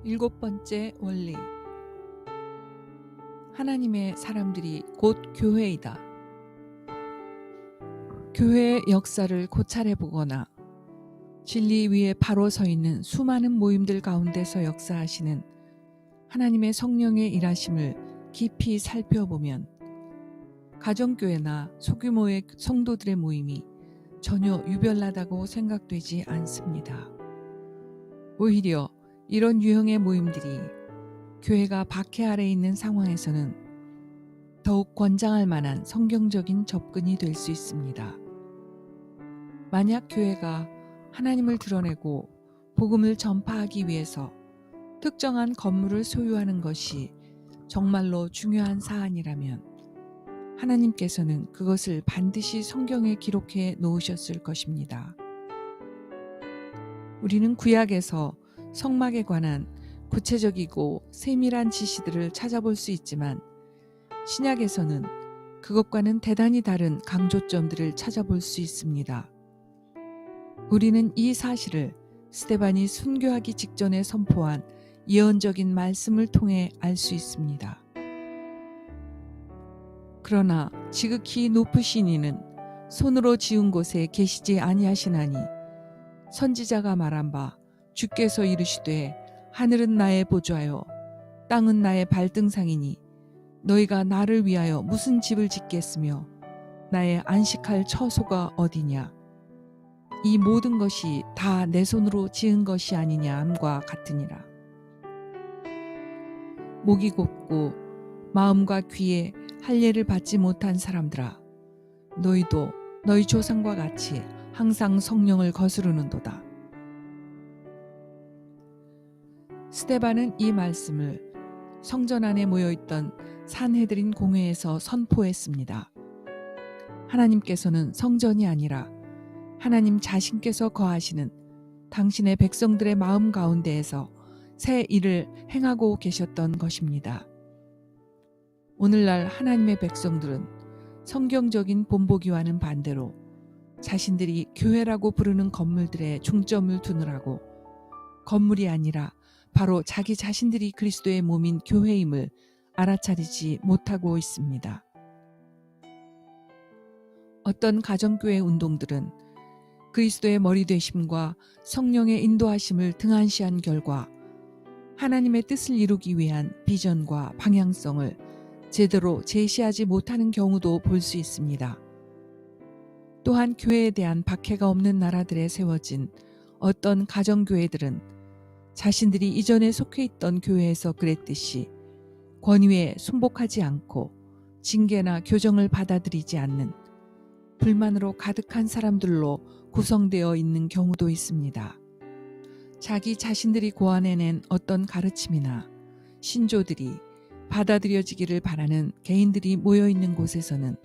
7번째 원리. 하나님의 사람들이 곧 교회이다. 교회의 역사를 고찰해 보거나 진리 위에 바로 서 있는 수많은 모임들 가운데서 역사하시는 하나님의 성령의 일하심을 깊이 살펴보면 가정교회나 소규모의 성도들의 모임이 전혀 유별나다고 생각되지 않습니다. 오히려 이런 유형의 모임들이 교회가 박해 아래 있는 상황에서는 더욱 권장할 만한 성경적인 접근이 될 수 있습니다. 만약 교회가 하나님을 드러내고 복음을 전파하기 위해서 특정한 건물을 소유하는 것이 정말로 중요한 사안이라면 하나님께서는 그것을 반드시 성경에 기록해 놓으셨을 것입니다. 우리는 구약에서 성막에 관한 구체적이고 세밀한 지시들을 찾아볼 수 있지만 신약에서는 그것과는 대단히 다른 강조점들을 찾아볼 수 있습니다. 우리는 이 사실을 스데반이 순교하기 직전에 선포한 예언적인 말씀을 통해 알 수 있습니다. 그러나 지극히 높으신 이는 손으로 지은 곳에 계시지 아니하시나니 선지자가 말한 바 주께서 이르시되 하늘은 나의 보좌요 땅은 나의 발등상이니 너희가 나를 위하여 무슨 집을 짓겠으며 나의 안식할 처소가 어디냐. 이 모든 것이 다 내 손으로 지은 것이 아니냐 함과 같으니라. 목이 곱고 마음과 귀에 할례를 받지 못한 사람들아, 너희도 너희 조상과 같이 항상 성령을 거스르는도다. 스데반은 이 말씀을 성전 안에 모여있던 산헤드린 공회에서 선포했습니다. 하나님께서는 성전이 아니라 하나님 자신께서 거하시는 당신의 백성들의 마음 가운데에서 새 일을 행하고 계셨던 것입니다. 오늘날 하나님의 백성들은 성경적인 본보기와는 반대로 자신들이 교회라고 부르는 건물들에 중점을 두느라고 건물이 아니라 바로 자기 자신들이 그리스도의 몸인 교회임을 알아차리지 못하고 있습니다. 어떤 가정교회 운동들은 그리스도의 머리 되심과 성령의 인도하심을 등한시한 결과 하나님의 뜻을 이루기 위한 비전과 방향성을 제대로 제시하지 못하는 경우도 볼 수 있습니다. 또한 교회에 대한 박해가 없는 나라들에 세워진 어떤 가정교회들은 자신들이 이전에 속해 있던 교회에서 그랬듯이 권위에 순복하지 않고 징계나 교정을 받아들이지 않는 불만으로 가득한 사람들로 구성되어 있는 경우도 있습니다. 자기 자신들이 고안해낸 어떤 가르침이나 신조들이 받아들여지기를 바라는 개인들이 모여있는 곳에서는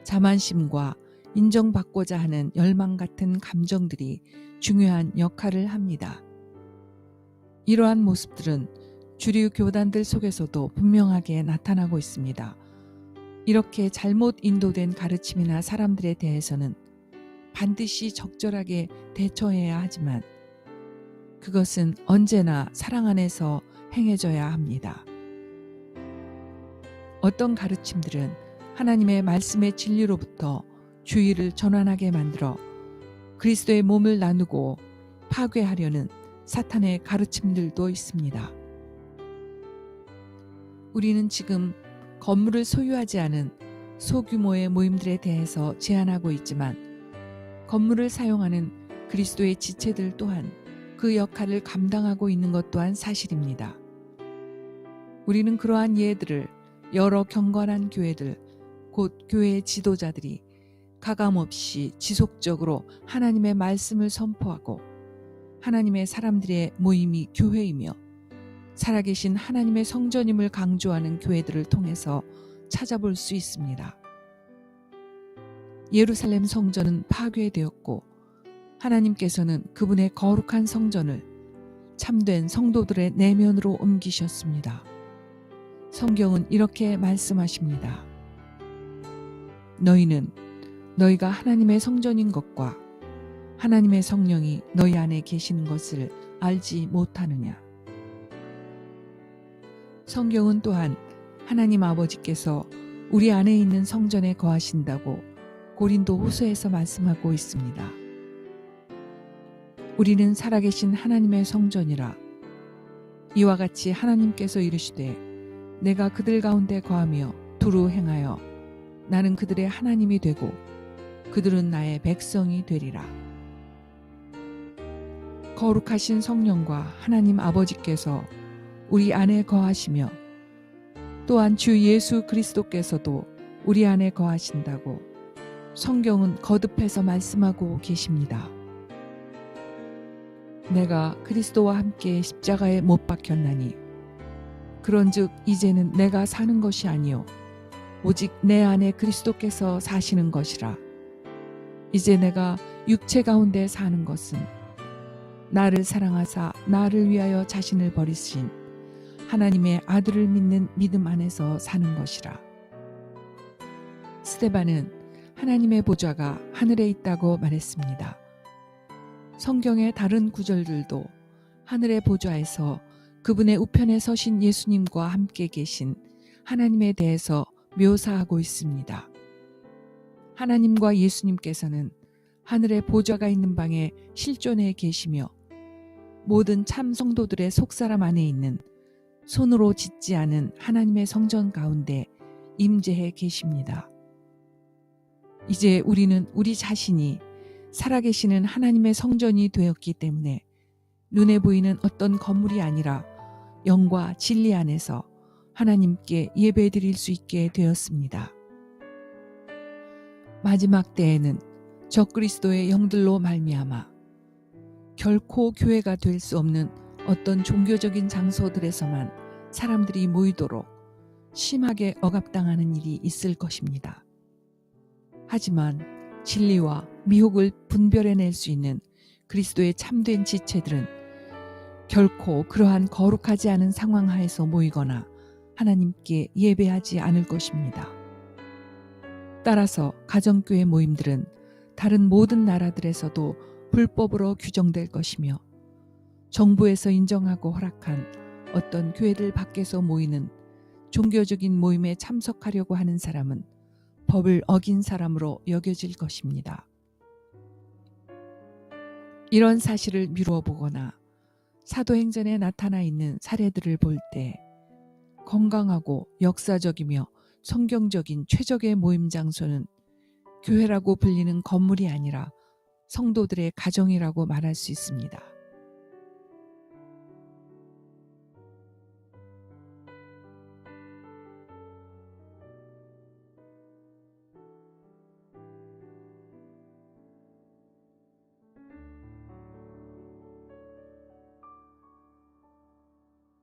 자만심과 인정받고자 하는 열망 같은 감정들이 중요한 역할을 합니다. 이러한 모습들은 주류 교단들 속에서도 분명하게 나타나고 있습니다. 이렇게 잘못 인도된 가르침이나 사람들에 대해서는 반드시 적절하게 대처해야 하지만 그것은 언제나 사랑 안에서 행해져야 합니다. 어떤 가르침들은 하나님의 말씀의 진리로부터 주의를 전환하게 만들어 그리스도의 몸을 나누고 파괴하려는 사탄의 가르침들도 있습니다. 우리는 지금 건물을 소유하지 않은 소규모의 모임들에 대해서 제안하고 있지만 건물을 사용하는 그리스도의 지체들 또한 그 역할을 감당하고 있는 것 또한 사실입니다. 우리는 그러한 예들을 여러 경건한 교회들, 곧 교회의 지도자들이 가감없이 지속적으로 하나님의 말씀을 선포하고 하나님의 사람들의 모임이 교회이며 살아계신 하나님의 성전임을 강조하는 교회들을 통해서 찾아볼 수 있습니다. 예루살렘 성전은 파괴되었고 하나님께서는 그분의 거룩한 성전을 참된 성도들의 내면으로 옮기셨습니다. 성경은 이렇게 말씀하십니다. 너희는 너희가 하나님의 성전인 것과 하나님의 성령이 너희 안에 계시는 것을 알지 못하느냐. 성경은 또한 하나님 아버지께서 우리 안에 있는 성전에 거하신다고 고린도 후서에서 말씀하고 있습니다. 우리는 살아계신 하나님의 성전이라. 이와 같이 하나님께서 이르시되 내가 그들 가운데 거하며 두루 행하여 나는 그들의 하나님이 되고 그들은 나의 백성이 되리라. 거룩하신 성령과 하나님 아버지께서 우리 안에 거하시며 또한 주 예수 그리스도께서도 우리 안에 거하신다고 성경은 거듭해서 말씀하고 계십니다. 내가 그리스도와 함께 십자가에 못 박혔나니 그런즉 이제는 내가 사는 것이 아니요 오직 내 안에 그리스도께서 사시는 것이라. 이제 내가 육체 가운데 사는 것은 나를 사랑하사 나를 위하여 자신을 버리신 하나님의 아들을 믿는 믿음 안에서 사는 것이라. 스데반은 하나님의 보좌가 하늘에 있다고 말했습니다. 성경의 다른 구절들도 하늘의 보좌에서 그분의 우편에 서신 예수님과 함께 계신 하나님에 대해서 묘사하고 있습니다. 하나님과 예수님께서는 하늘의 보좌가 있는 방에 실존해 계시며 모든 참 성도들의 속사람 안에 있는 손으로 짓지 않은 하나님의 성전 가운데 임재해 계십니다. 이제 우리는 우리 자신이 살아계시는 하나님의 성전이 되었기 때문에 눈에 보이는 어떤 건물이 아니라 영과 진리 안에서 하나님께 예배드릴 수 있게 되었습니다. 마지막 때에는 적그리스도의 영들로 말미암아 결코 교회가 될 수 없는 어떤 종교적인 장소들에서만 사람들이 모이도록 심하게 억압당하는 일이 있을 것입니다. 하지만 진리와 미혹을 분별해낼 수 있는 그리스도의 참된 지체들은 결코 그러한 거룩하지 않은 상황 하에서 모이거나 하나님께 예배하지 않을 것입니다. 따라서 가정교회 모임들은 다른 모든 나라들에서도 불법으로 규정될 것이며 정부에서 인정하고 허락한 어떤 교회들 밖에서 모이는 종교적인 모임에 참석하려고 하는 사람은 법을 어긴 사람으로 여겨질 것입니다. 이런 사실을 미루어 보거나 사도행전에 나타나 있는 사례들을 볼 때 건강하고 역사적이며 성경적인 최적의 모임 장소는 교회라고 불리는 건물이 아니라 성도들의 가정이라고 말할 수 있습니다.